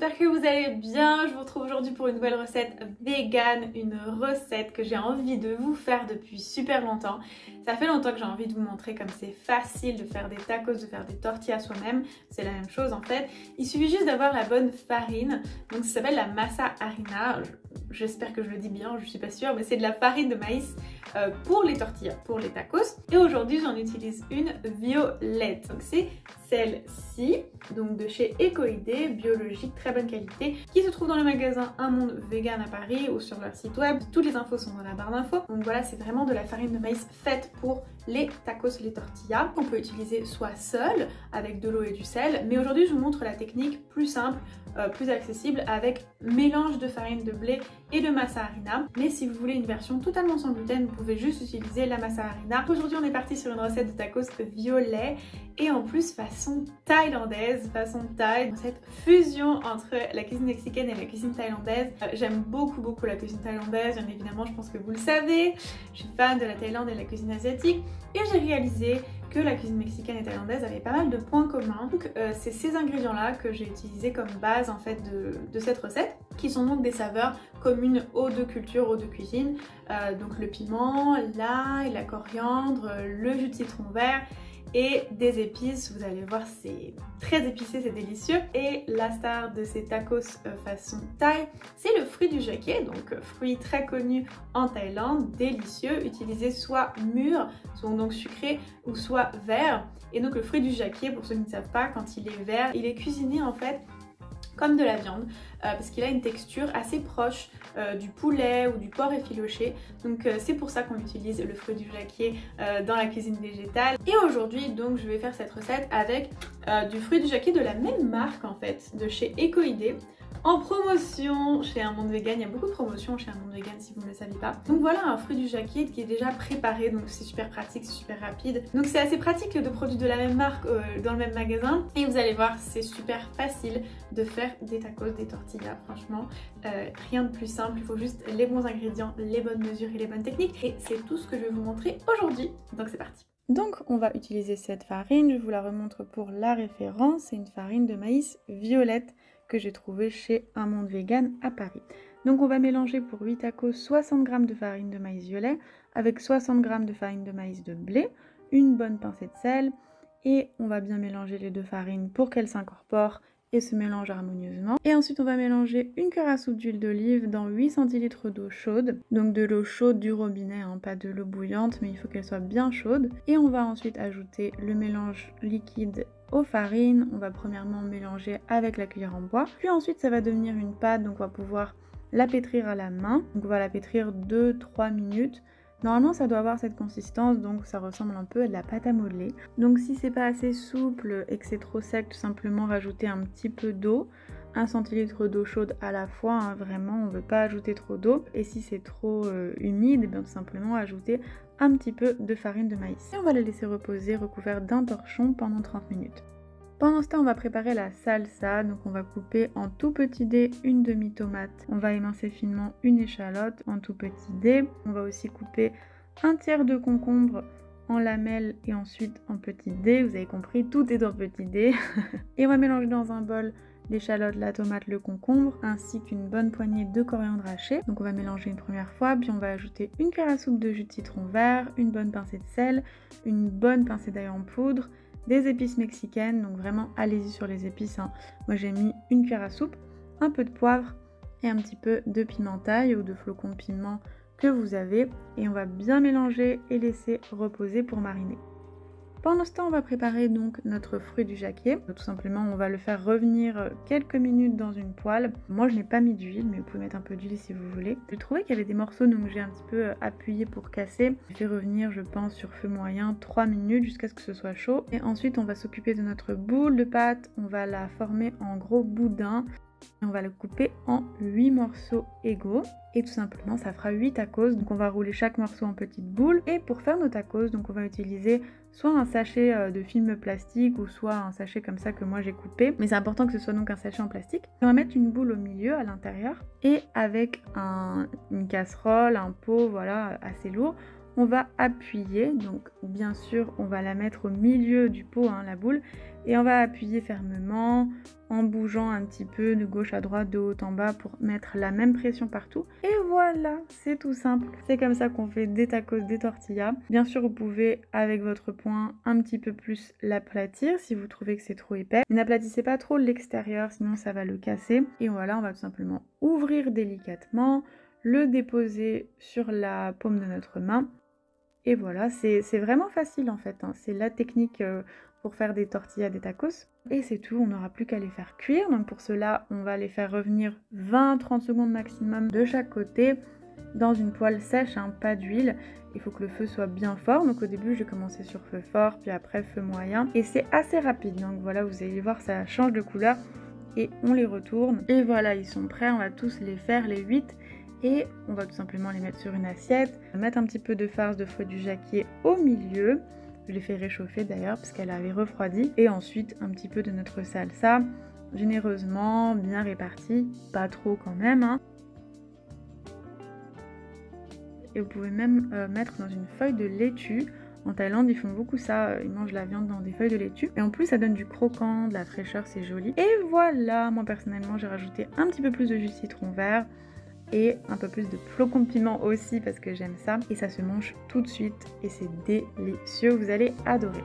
j'espère que vous allez bien. Je vous retrouve aujourd'hui pour une nouvelle recette vegan, une recette que j'ai envie de vous faire depuis super longtemps. Ça fait longtemps que j'ai envie de vous montrer comme c'est facile de faire des tacos, de faire des tortillas soi-même. C'est la même chose en fait. Il suffit juste d'avoir la bonne farine. Donc ça s'appelle la masa harina. J'espère que je le dis bien, je suis pas sûre, mais c'est de la farine de maïs pour les tortillas, pour les tacos. Et aujourd'hui j'en utilise une violette. Donc c'est celle-ci, donc de chez Ecoidé, biologique, très bonne qualité, qui se trouve dans le magasin Un Monde Vegan à Paris ou sur leur site web. Toutes les infos sont dans la barre d'infos. Donc voilà, c'est vraiment de la farine de maïs faite pour les tacos, les tortillas. On peut utiliser soit seule, avec de l'eau et du sel, mais aujourd'hui je vous montre la technique plus simple, plus accessible, avec mélange de farine de blé et de masa harina. Mais si vous voulez une version totalement sans gluten, vous pouvez juste utiliser la masa harina. Aujourd'hui on est parti sur une recette de tacos violet et en plus façon thaïlandaise, façon thaï, cette fusion entre la cuisine mexicaine et la cuisine thaïlandaise. J'aime beaucoup la cuisine thaïlandaise, bien évidemment, je pense que vous le savez. Je suis fan de la Thaïlande et de la cuisine asiatique et j'ai réalisé que la cuisine mexicaine et thaïlandaise avaient pas mal de points communs. Donc c'est ces ingrédients là que j'ai utilisés comme base en fait de cette recette, qui sont donc des saveurs communes aux deux cultures, aux deux cuisines. Donc le piment, l'ail, la coriandre, le jus de citron vert et des épices. Vous allez voir, c'est très épicé, c'est délicieux. Et la star de ces tacos façon thaï, c'est le fruit du jacquier, donc fruit très connu en Thaïlande, délicieux, utilisé soit mûr, soit donc sucré, ou soit vert. Et donc le fruit du jacquier, pour ceux qui ne savent pas, quand il est vert, il est cuisiné en fait comme de la viande, parce qu'il a une texture assez proche du poulet ou du porc effiloché. Donc c'est pour ça qu'on utilise le fruit du jacquier dans la cuisine végétale. Et aujourd'hui donc je vais faire cette recette avec du fruit du jacquier de la même marque en fait, de chez Ecoidé, en promotion chez Un Monde Vegan. Il y a beaucoup de promotions chez Un Monde Vegan si vous ne le saviez pas. Donc voilà un fruit du jacquier qui est déjà préparé, donc c'est super pratique, c'est super rapide. Donc c'est assez pratique de produits de la même marque dans le même magasin. Et vous allez voir, c'est super facile de faire des tacos, des tortillas, franchement. Rien de plus simple, il faut juste les bons ingrédients, les bonnes mesures et les bonnes techniques. Et c'est tout ce que je vais vous montrer aujourd'hui. Donc c'est parti. Donc on va utiliser cette farine, je vous la remontre pour la référence. C'est une farine de maïs violette que j'ai trouvé chez Un Monde Vegan à Paris. Donc on va mélanger pour 8 tacos 60 g de farine de maïs violet avec 60 g de farine de maïs de blé, une bonne pincée de sel, et on va bien mélanger les deux farines pour qu'elles s'incorporent et se mélangent harmonieusement. Et ensuite on va mélanger une cuillère à soupe d'huile d'olive dans 8 centilitres d'eau chaude, donc de l'eau chaude du robinet, hein, pas de l'eau bouillante, mais il faut qu'elle soit bien chaude. Et on va ensuite ajouter le mélange liquide aux farines. On va premièrement mélanger avec la cuillère en bois, puis ensuite ça va devenir une pâte, donc on va pouvoir la pétrir à la main. Donc on va la pétrir 2-3 minutes. Normalement ça doit avoir cette consistance, donc ça ressemble un peu à de la pâte à modeler. Donc si c'est pas assez souple et que c'est trop sec, tout simplement rajouter un petit peu d'eau, 1 centilitre d'eau chaude à la fois, hein, vraiment on veut pas ajouter trop d'eau. Et si c'est trop humide, et bien tout simplement ajouter un petit peu de farine de maïs. Et on va la laisser reposer recouvert d'un torchon pendant 30 minutes. Pendant ce temps, on va préparer la salsa. Donc on va couper en tout petits dés une demi-tomate. On va émincer finement une échalote en tout petits dés. On va aussi couper un tiers de concombre en lamelles et ensuite en petits dés. Vous avez compris, tout est en petits dés. Et on va mélanger dans un bol l'échalote, la tomate, le concombre, ainsi qu'une bonne poignée de coriandre haché. Donc on va mélanger une première fois, puis on va ajouter une cuillère à soupe de jus de citron vert, une bonne pincée de sel, une bonne pincée d'ail en poudre, des épices mexicaines, donc vraiment allez-y sur les épices, hein. Moi j'ai mis une cuillère à soupe, un peu de poivre et un petit peu de pimentaille ou de flocons de piment que vous avez. Et on va bien mélanger et laisser reposer pour mariner. Pendant ce temps, on va préparer donc notre fruit du jacquier. Tout simplement, on va le faire revenir quelques minutes dans une poêle. Moi, je n'ai pas mis d'huile, mais vous pouvez mettre un peu d'huile si vous voulez. J'ai trouvé qu'il y avait des morceaux, donc j'ai un petit peu appuyé pour casser. Je vais revenir, je pense, sur feu moyen 3 minutes jusqu'à ce que ce soit chaud. Et ensuite, on va s'occuper de notre boule de pâte. On va la former en gros boudin. Et on va le couper en 8 morceaux égaux. Et tout simplement, ça fera 8 tacos. Donc on va rouler chaque morceau en petites boules. Et pour faire nos tacos, donc on va utiliser soit un sachet de film plastique ou soit un sachet comme ça que moi j'ai coupé. Mais c'est important que ce soit donc un sachet en plastique. Et on va mettre une boule au milieu, à l'intérieur. Et avec une casserole, un pot, voilà, assez lourd, on va appuyer, donc bien sûr on va la mettre au milieu du pot, hein, la boule, et on va appuyer fermement en bougeant un petit peu de gauche à droite, de haut en bas pour mettre la même pression partout. Et voilà, c'est tout simple. C'est comme ça qu'on fait des tacos, des tortillas. Bien sûr, vous pouvez avec votre poing un petit peu plus l'aplatir si vous trouvez que c'est trop épais. N'aplatissez pas trop l'extérieur, sinon ça va le casser. Et voilà, on va tout simplement ouvrir délicatement, le déposer sur la paume de notre main. Et voilà, c'est vraiment facile en fait, hein. C'est la technique pour faire des tortillas, des tacos. Et c'est tout, on n'aura plus qu'à les faire cuire. Donc pour cela, on va les faire revenir 20-30 secondes maximum de chaque côté dans une poêle sèche, hein, pas d'huile. Il faut que le feu soit bien fort. Donc au début, j'ai commencé sur feu fort, puis après feu moyen. Et c'est assez rapide, donc voilà, vous allez voir, ça change de couleur. Et on les retourne. Et voilà, ils sont prêts, on va tous les faire, les 8. Et on va tout simplement les mettre sur une assiette, mettre un petit peu de farce de fruits du jacquier au milieu. Je l'ai fait réchauffer d'ailleurs parce qu'elle avait refroidi. Et ensuite un petit peu de notre salsa, généreusement, bien réparti, pas trop quand même, hein. Et vous pouvez même mettre dans une feuille de laitue. En Thaïlande, ils font beaucoup ça, ils mangent la viande dans des feuilles de laitue. Et en plus, ça donne du croquant, de la fraîcheur, c'est joli. Et voilà, moi personnellement, j'ai rajouté un petit peu plus de jus de citron vert et un peu plus de flocons de piment aussi parce que j'aime ça. Et ça se mange tout de suite et c'est délicieux, vous allez adorer.